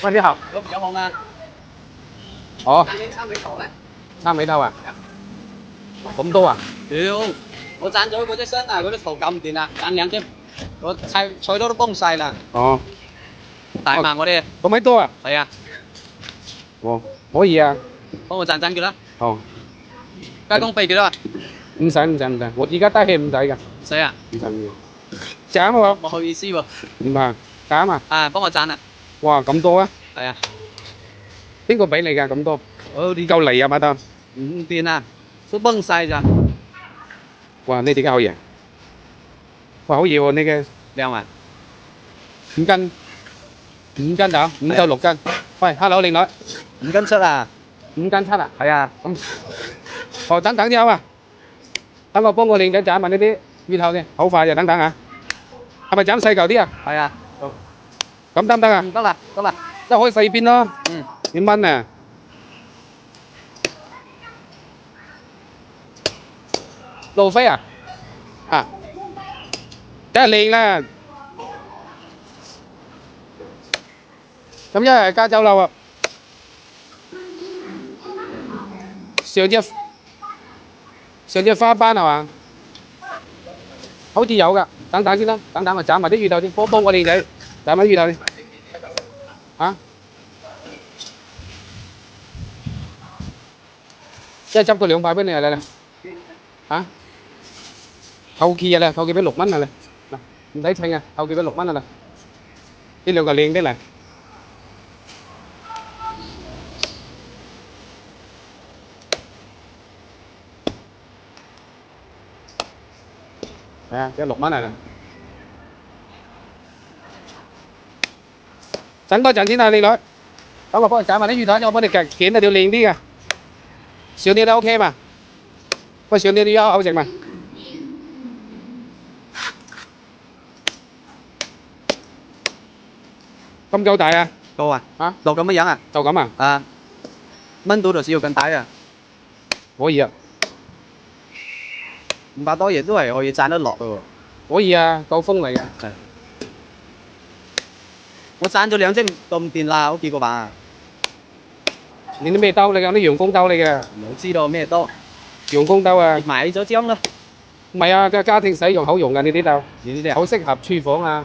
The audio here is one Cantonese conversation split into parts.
喂，你好。有冇啊？哦，差尾頭咧？差尾頭啊？咁多啊？屌！我賺咗嗰隻身啊，嗰啲圖咁掂啊，賺兩隻，我菜刀都崩晒啦。哦，大麻我哋咁咪多啊？係啊，哦，可以啊。幫我賺佢啦。好，加工費幾多啊？唔使，我而家低氣唔使㗎。唔使啊？唔使嘅。斬喎？唔好意思喎。唔係，斬啊？啊，幫我賺啊！哇，咁多啊？係啊。邊個俾你㗎咁多？我哋夠嚟啊，麥當。唔掂啊，都崩晒咋。哇，呢啲嘅好嘢。哇，好嘢喎呢個。靚啊5斤，5斤打，5到6斤。喂，hello 靚女，5斤7啊？ ，5斤7啊？係啊。咁，哦，等等之後啊，等我幫個靚仔斬埋呢啲魚頭先，好快就等等啊。係咪斬細嚿啲啊？係啊。咁得唔得啊？得啦，得啦。即係可以細邊咯。嗯。幾蚊啊？路飛啊？啊，梗係靚啦。咁一係加酒樓啊？上隻花斑係嘛？好似有㗎，等等先啦，等等我斬埋啲魚頭先，幫我靚仔斬埋啲魚頭先。嚇？即係執個2塊俾你啊！你嚇？後期啊，後期俾6蚊啊！你嗱唔使稱啊，後期俾6蚊啊！呢兩個靚啲嚟。係啊，即係6蚊啊！等多陣先啊，靚女。等我幫你斬埋啲魚頭，我幫你揀條靚啲嘅。少啲都 OK 嘛？喂，少啲都好食嘛？咁夠大啊？夠啊？嚇？落咁樣啊？就咁啊？啊，燜到就少咁大啊可以啊， ，500多嘢都係可以賺得落嘅喎。可以啊，夠風嚟嘅。係。我賺咗2隻咁掂啦，好幾個吧。你啲咩兜嚟㗎？啲陽光兜嚟嘅。唔知道咩刀，陽光兜啊？買咗張啦。唔係啊，家庭使用好用㗎呢啲兜，你呢啲啊？好適合廚房啊。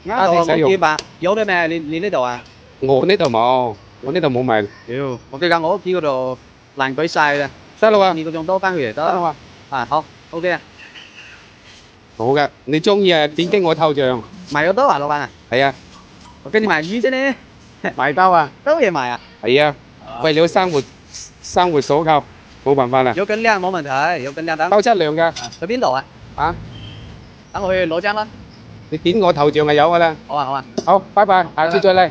啱我冇見吧？有啲咩？你呢度啊？我呢度冇，我呢度冇賣。屌，我記得我屋企嗰度爛鬼晒啦。得啦喎，你嗰種刀翻去嚟得得啦啦。喎。啊，好，OK 啊。好嘅，你中意啊？點擊我頭像。買咗刀啊，老闆啊？係啊，我跟你買魚啫呢。買兜啊？刀嘢賣啊？係啊，為了生活所求，冇辦法啦。有斤兩冇問題，有斤兩等。包質量㗎。去邊度啊？啊，等我去攞張啦。你點我頭像係有㗎啦。好啊，好啊。好，拜拜，下次再嚟。